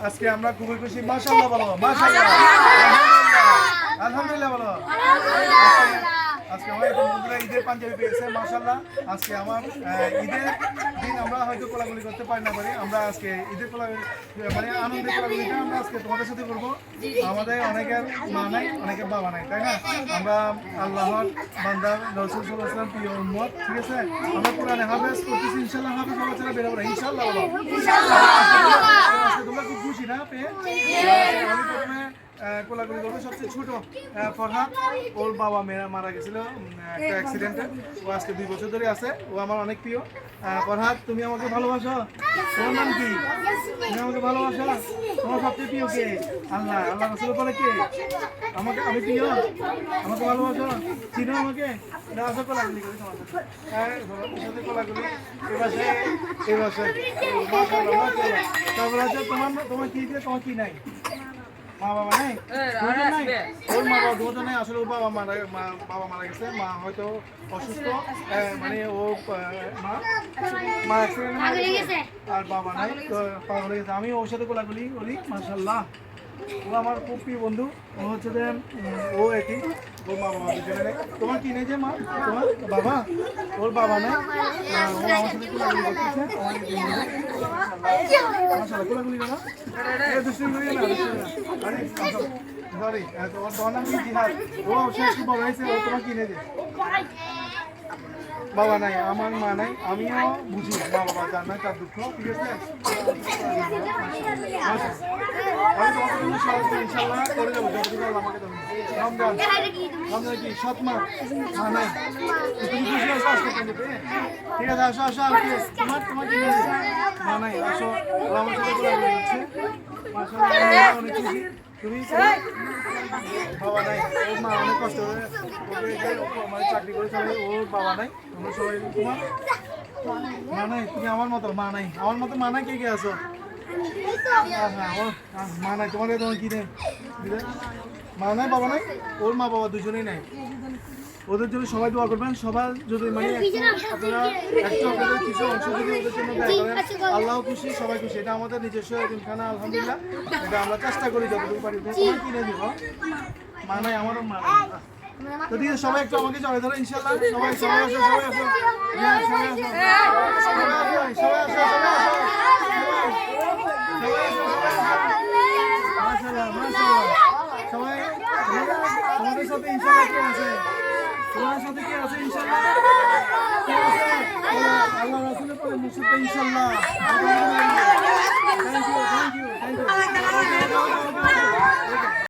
আজকে আমরা খুবই খুশি। মাশাআল্লাহ বলো, মাশাআল্লাহ, আলহামদুলিল্লাহ বলো। আজকে আমার একটা বন্ধুরা ঈদের পাঞ্জাবি পেয়েছে, মাশাআল্লাহ। আজকে আমার ঈদের দিন আমরা হয়তো কোলাকুলি করতে পারি না পারি, আমরা আজকে ঈদের মানে আনন্দের কোলাকুলিটা আমরা আজকে তোমাদের সাথে করবো। আমাদের অনেকের মা নাই, অনেকের বাবা নাই, তাই না? আমরা আল্লাহর বান্দা, রাসূল সাল্লাল্লাহু আলাইহি ওয়াসাল্লাম প্রিয় উম্মত, ঠিক আছে? আমরা কোরআনে হাফেজ করতেছি, ইনশাআল্লাহ হাফেজ হওয়ার জন্য বের হবো, ইনশাআল্লাহ বলো। আজকে তোমরা খুব খুশি না পেয়ে? আমি প্রথমে কোলাকুলি করবো সবচেয়ে ছোট ফরহাদ, ওর বাবা মেয়েরা মারা গেছিল একটা অ্যাক্সিডেন্টে। ও আজকে 2 বছর ধরে আছে, ও আমার অনেক প্রিয়। ফরহাদ, তুমি আমাকে ভালোবাসো? তোমার নাম কি? তুমি আমাকে ভালোবাসো? তোমার সবচেয়ে প্রিয় কে? আল্লাহ, আল্লাহ রাসূলের পরে কে? আমাকে, আমি প্রিয়? আমাকে ভালোবাসো? চিনো আমাকে? আসো কোলাকুলি করি তোমার সাথে। হ্যাঁ, সাথে কোলাকুলি। এই বাসে তারপরে হচ্ছে তোমার কি দিয়ে, তোমার কি নাই? মা বাবা নাই? ওর মা বাবা দুজন নাই, আসলে ওর বাবা মারা গেছে। মা হয়তো অসুস্থ, মানে ও মা অ্যাক্সিডেন্ট আর বাবা নাই, তো পাগল হয়ে গেছে। আমি ওর সাথে কোলাকুলি করি, মাশাআল্লাহ। ও আমার খুব প্রিয় বন্ধু। ও হচ্ছে যে ও একই, ওর মা বাবা দুজনে নেই। তোমার কি নেই যে মা? তোমার বাবা? ওর বাবা নেই, ও আমার সাথে কোলাকুলি করতেছে। মাশাআল্লাহ, কোলাকুলি করো। দুষ্টুমি করি না, সরি। তোমার নাম কি? জিহাদ। ও সে একটু বড় হয়েছে, ও তোমার কি নেই যে? বাবা নাই, আমার মা নাই। আমিও বুঝি মা বাবা যার নাই তার দুঃখ, ঠিক আছে? আমি তোমাকে জন্য সাহায্য ইনশাআল্লাহ করে যাবো, যতটুকু আল্লাহ আমাকে দেবে। রমজান কি 7 মাস মা নাই? তুমি খুশি হয়েছো আজকে পেয়ে? ঠিক আছে, আসো আসো। তোমার কি নেই? মা নাই, আসো। ও আমার সাথে কোলাকুলি করছে, মাশাআল্লাহ, অনেক খুশি। তুমি বাবা নাই, ওর মা অনেক কষ্ট করে মানে চাকরি করে চলে, ওর বাবা নাই। আমরা সবাই তোমার মা নাই, তুমি আমার মতো মা নাই, আমার মতো মা নাই। কে কে আছো? হ্যাঁ, ওর মা নাই। তোমার কি নেই? মা নাই, বাবা নাই। ওর মা বাবা দুজনেই নাই। ওদের জন্য সবাই দোয়া করবেন। সবার যদি মানে আপনারা একটু আপনাদের কিছু অংশ যদি ওদের জন্য ব্যয় করেন, আল্লাহ খুশি, সবাই খুশি। এটা আমাদের নিজস্ব এতিমখানা, আলহামদুলিল্লাহ। এটা আমরা চেষ্টা করি যতটুকু পারি। তোমার কিনে দিব, মা নাই, আমারও মা নাই। তো ঠিক আছে, সবাই একটু আমাকে জড়ে ধরো, ইনশাআল্লাহ। সবাই আসো, সবাই আসো, সবাই আসো, সবাই তোমাদের সাথে ইনশাআল্লাহ কে আছে? তোমার সাথে কে আছে? ইনশাআল্লাহ কে আছে? আল্লাহ রাসূলের পরে মুসিবত ইনশাআল্লাহ।